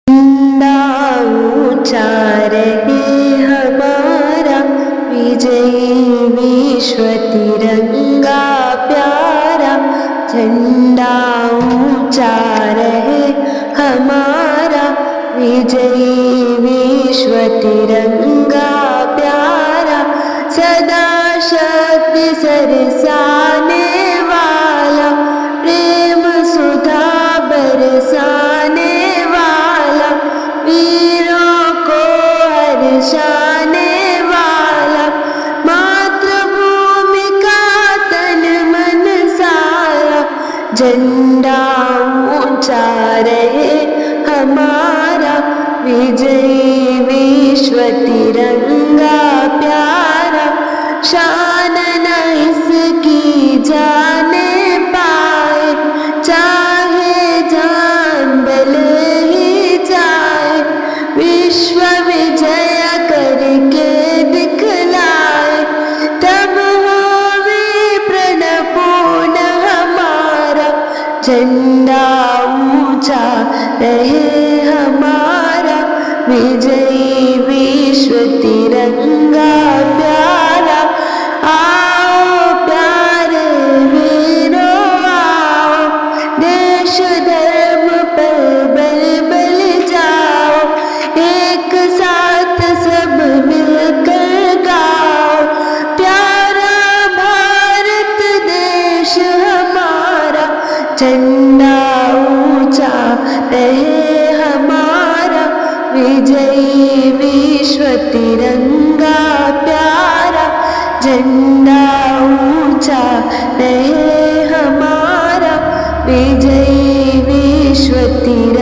झंडा ऊंचा रहे हमारा, विजयी विश्व तिरंगा प्यारा। झंडा ऊंचा रहे हमारा, विजयी विश्व तिरंगा प्यारा। सदा शक्ति सरसाने वाला, प्रेम सुधा बरसाने वाला, वीरों को हर्षाने वाला। मातृभूमि का तन मन सारा, झंडा ऊंचा रहे हमारा, विजयी विश्व तिरंगा प्यारा। शान न इसकी जाने पाए, चाहे जान बल ही जाए। विश्व विजय करके दिखलाए, तब होवे प्रण पूर्ण हमारा। झंडा ऊंचा रहे हमारा, विजयी विश्व तिरंगा प्यारा। आओ प्यारे वीरों आओ, देश धर्म पर बल बल जाओ। एक साथ सब मिलकर गाओ, प्यारा भारत देश हमारा। झंडा ऊंचा रहे हमारा, विजयी विश्व तिरंगा प्यारा। झंडा ऊंचा रहे हमारा, विजयी विश्व तिरंगा।